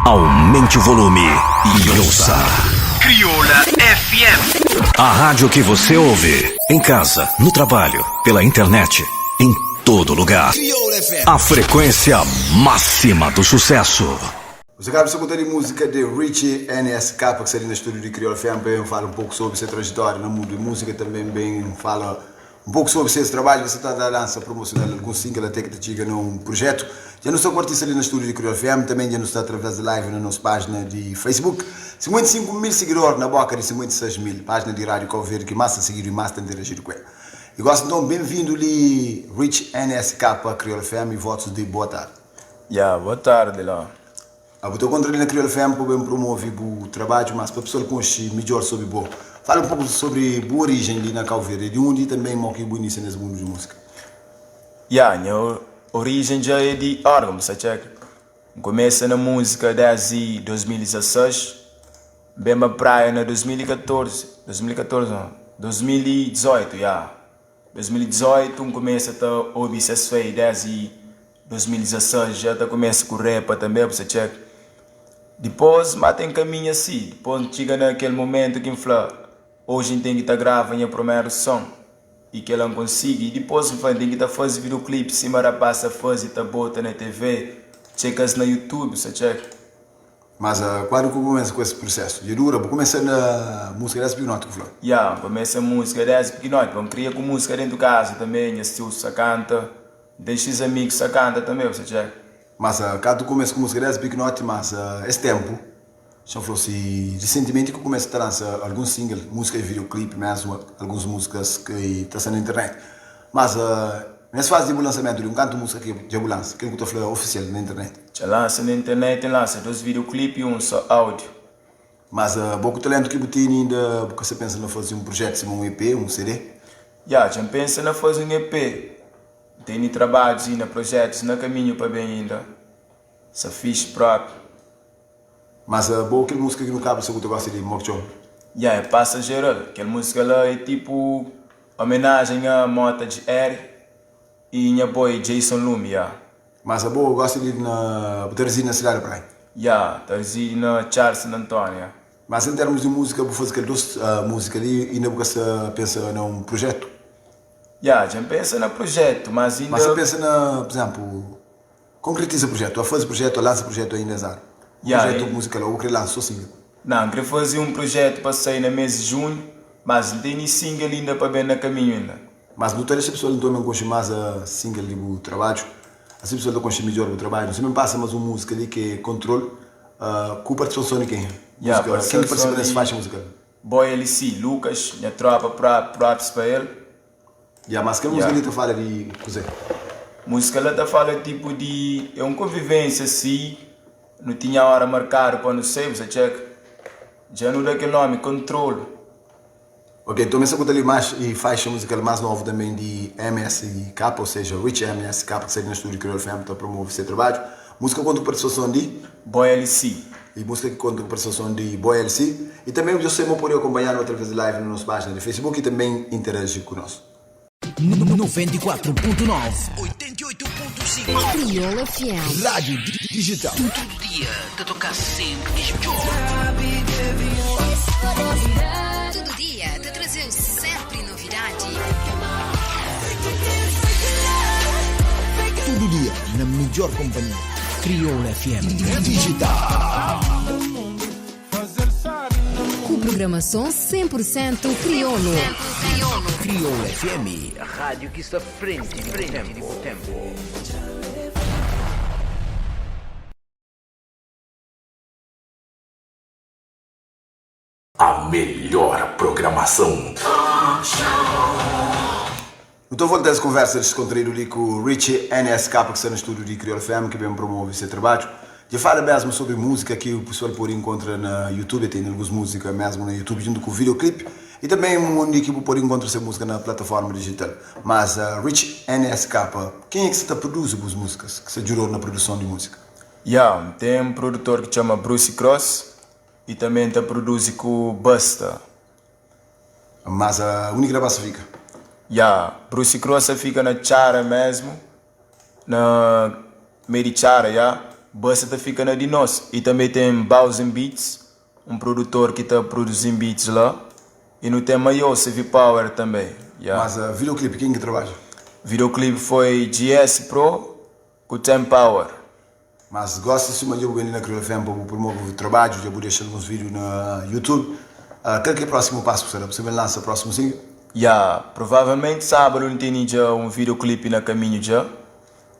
Aumente o volume e ouça Crioula FM. a rádio que você ouve em casa, no trabalho, pela internet, em todo lugar. A frequência máxima do sucesso. Você acaba de escutar a música de Richie NSK, que seria no estúdio de Crioula FM, bem fala um pouco sobre sua trajetória no mundo de música, também bem fala um pouco sobre seu trabalho, você está a lança promocional algum single até que te chega num projeto. Já não sou artista ali no estúdio de Crioula FM, também já não está através da live na nossa página de Facebook. 55 mil seguidores na boca de 56 mil, página de rádio Calveiro, que massa seguir e massa interagir com ele. E gosto então, bem-vindo ali, Rich NSK, Crioula FM, e votos de boa tarde. Boa tarde lá. Eu estou contra ali na Crioula FM para promover o trabalho, mas para a pessoa conhecer melhor sobre o fala um pouco sobre a origem ali na Calveiro, de onde também morre o início nesse mundo de música. Minha origem já é de órgão, sabe? Começa na música desde 2016, bem na praia na 2018, 2018, começa a ouvir essas feiras desde 2016, já começa com rap também, sabe? Depois, mas tem caminho assim, depois chega naquele momento que hoje tem que estar gravando o primeiro som e que ela não consiga, e depois tem que estar fazendo videoclipe, cima da passa fazer, tá bota na TV, checas na YouTube, sabe? Mas quando começa com esse processo? De dura, começa na música dessa pequenote que falou? Começa a música dessa pequenote, vamos criar com música dentro de casa também, assistiu se canta, deixa os amigos se canta também, sabe? Mas quando começa com música dessa pequenote, mas esse tempo, já falou assim, recentemente que começa a lançar alguns singles, música e videoclipe mesmo, algumas músicas que estão na internet. Mas nessa fase de lançamento, um canto de música que já lança, que eu estou oficial na internet. Já lança na internet, lança 2 videoclipes e um só áudio. Mas pouco talento que você tem ainda, porque você pensa em fazer um projeto, um EP, um CD? Já pensa em fazer um EP. Tem trabalhos e projetos, no caminho para bem ainda. Se fiz próprio. Mas boa aquela música que no cabo você gosta de Mokchon? É passageiro. Aquela música lá é tipo homenagem a Mota de R e minha boy Jason Lume. Mas a boa gosta de Teresina na cidade para aí? Teresina Charles Antônio. Mas em termos de música, vou fazer duas músicas ali e ainda você pensa num projeto? Já pensa no projeto, mas ainda... Mas você pensa na, por exemplo, concretiza o projeto, a fazer projeto, a lança projeto ainda exato. Projeto musical, ou que lança só single? Não, queria fazer um projeto para sair no mês de junho, mas não tem single ainda para bem no caminho ainda. Mas não tem essa pessoa que não conhece mais a single do trabalho, essa pessoa não conhece melhor o trabalho, você me passa mais uma música ali que é Control, com participação de quem? Quem participa nessa faixa musical? Boy LC, Lucas, minha tropa props para ele. Mas que música ali tu fala de coisa? Música lá fala tipo de... É uma convivência assim, não tinha hora marcada para não sei, você checa. Já não dá aquele nome, Controle. Ok, então começa a contar ali mais e faixa musical mais nova também de MSK, ou seja, Rich MSK, que seria no estúdio Crioula FM, para promover seu trabalho. Música conta com participação de Boy LC. E música que conta com participação de Boy LC. E também você pode acompanhar através de live na nossa página de Facebook e também interagir conosco. 94.9 88.5 Crioula FM Rádio Digital. Todo dia te tocar sempre as melhores. Todo dia te trazer sempre novidade. Todo dia na melhor companhia. Crioula FM Digital. Com programação 100% crioulo. Crioula FM. A rádio que está à frente do tempo. A melhor programação. Então voltando às conversas descontraídas ali com o Richie NSK, que está no estúdio de Crioula FM, que bem promove esse trabalho. Já fala mesmo sobre música que o pessoal pode encontrar na YouTube, tem algumas músicas mesmo na YouTube junto com o videoclipe. E também onde que pode encontrar essa música na plataforma digital. Mas Rich NSK, quem é que você produz as músicas, que você jurou na produção de música? Tem um produtor que se chama Bruce Cross e também produz com Busta. Mas a única gravação fica? Bruce Cross fica na Chara mesmo, na Merichara, basta fica na de nós. E também tem Bowsen Beats, produtor que está produzindo beats lá. E não tem maior, CV Power também. Yeah. Mas videoclipe, quem que trabalha? Videoclipe foi GS Pro com Tem Power. Mas gosta de se manter bem na Crioula FM para promover o trabalho, já vou deixar alguns vídeos no YouTube. Qual que é o próximo passo? Você vai lançar o próximo single? Provavelmente sábado não tem já videoclipe na caminho já.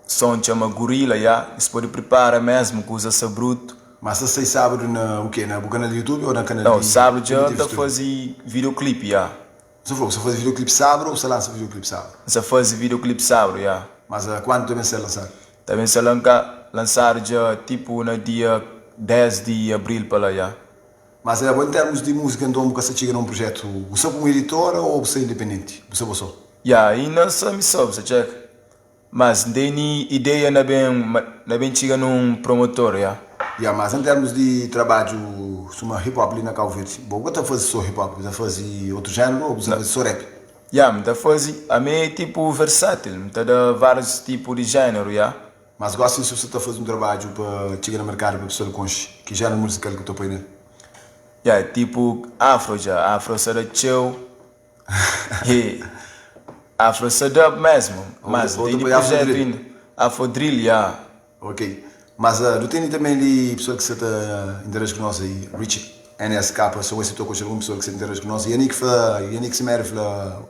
Som chama Gorila, Você pode preparar mesmo, com usa bruto. Mas você sábado na o quê? Na canal do YouTube ou na canal Não, sábado já está fazendo videoclipe, Você falou que você faz videoclipe sábado ou você lança videoclipe sábado? Você faz videoclipe sábado, Mas quando também você lançar? Também se lançar já tipo no dia 10 de abril para lá, Mas em termos de música, então você chega num projeto, você como editor ou você independente? Você só? E não só me soube, você checa. Mas tem ideia na bem chega num promotor, Mas em termos de trabalho, uma hip hop ali na Cabo Verde, você faz só hip hop, você faz outro gênero ou você faz só rap? Me faz, a mim é tipo versátil, me dá vários tipos de gênero, Mas gosto se você está fazendo um trabalho para chegar no mercado para a pessoa conhecer, que gênero musical que eu estou pôr tipo afro afro será chill, afro será mesmo, mas tem projeto afro drill, Ok, mas não tem também de pessoa que você está interage com nós aí, Richie NSK, se você toca com alguma pessoa que você interage com nós, Yannick se merece lá,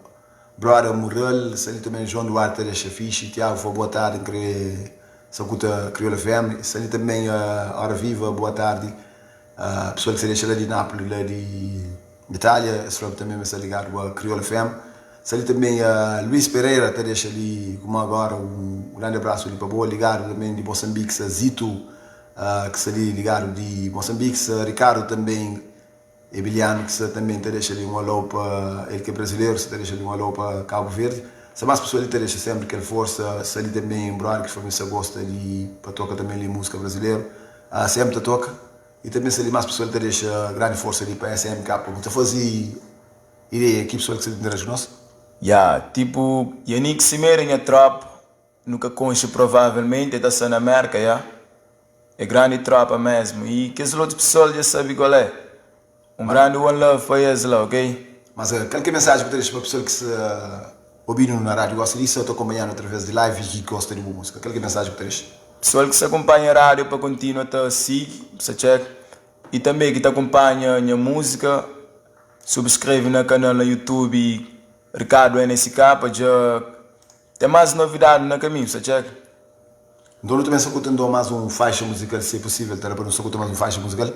brother Mural, se ele também João Duarte, deixa fixe, Tiago, foi boa tarde, Sacuta Crioula FM, se ele também Hora Viva, boa tarde. Pessoal que se deixa lá de Nápoles, lá de Itália, se também vai estar ligado a Crioula FM. Se ele também Luís Pereira, que deixa ali, como agora, grande abraço ali para boa, ligado também de Moçambique, Zito, que está ali ligado de Moçambique, Ricardo também, Emiliano, que também deixa ali um alô para ele que é brasileiro, que deixa ali um alô para Cabo Verde. Se mais pessoas ele deixa sempre aquela força, se ele também brother que família gosta de para tocar também ali música brasileira, sempre toca. E também se ele mais pessoas ele deixa grande força ali para SMK, para fazer ideia que pessoas que se interagem com nós. Tipo, Yannick Cimeira em a tropa, nunca conheço provavelmente, está na América, é grande tropa mesmo. E que as outras pessoas já sabem qual é. Grande one love foi esse lá, ok? Mas qual que é a mensagem que deixa para a pessoa que se ouvindo na rádio, gosta disso, eu estou acompanhando através de live e que gosta de boa música. Qual que é a mensagem que deixa? Pessoal que se acompanha a rádio para continuar a seguir, e também que te acompanha a minha música, subscreve no canal no YouTube Ricardo NSK, já tem mais novidades no caminho, Então eu também estou escutando mais faixa musical, se é possível, para não escutar mais faixa musical?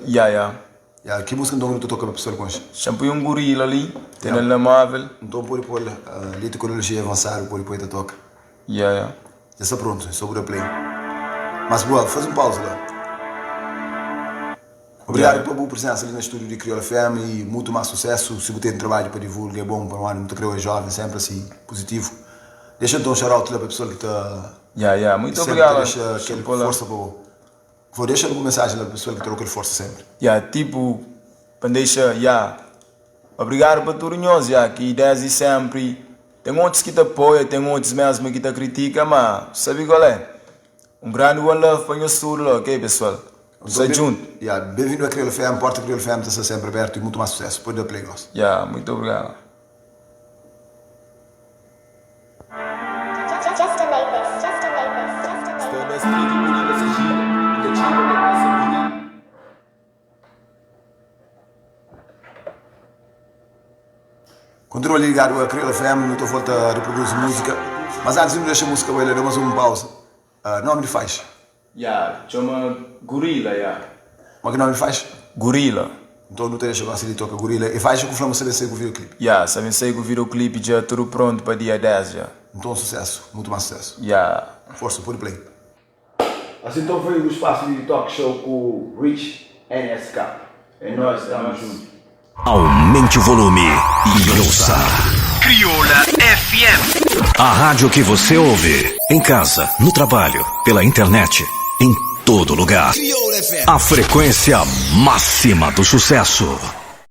Que música então tu toca para a pessoa com isso? Shampoo Gorila ali, tem na móvel. Então pode pôr a tecnologia avançada, pode pôr a toca. Já está pronto, só por play. Mas boa, faz pausa lá. Obrigado pela boa presença ali no estúdio de Crioula FM e muito mais sucesso. Se você tem trabalho para divulgar, é bom para um ano, muito creio, é jovem, sempre assim, positivo. Deixa então um shout-out lá para a pessoa que está... muito obrigado. Deixa aquela força para o... Vou deixar alguma mensagem lá para a pessoa que troca força sempre. Tipo, para deixar, obrigado para todos nós, que desde sempre, tem outros que te apoiam, tem outros mesmo que te criticam, mas sabe qual é? Grande one love para o sul, ok pessoal? Então, junto. Bem-vindo a Crioula FM, porta Crioula FM está sempre aberto e muito mais sucesso. Pode dar play, gosto. Muito obrigado. Continua ligado a Crioula FM, não estou volta a reproduzir música. Mas antes de me deixar a música, eu dou mais uma pausa. Nome de faixa? Chama Gorila, Mas que nome de faixa? Gorila. Então não te deixa mais ele toca Gorila. E faixa que o Flamengo sabe ser com o videoclipe? Sabe ser com o videoclipe já tudo pronto para dia 10 já. Então sucesso, muito mais sucesso. Força, pode play. Assim então foi o espaço de talk show com o Rich NSK. E nós estamos juntos. Aumente o volume e ouça. Crioula FM. A rádio que você ouve em casa, no trabalho, pela internet, em todo lugar. A frequência máxima do sucesso.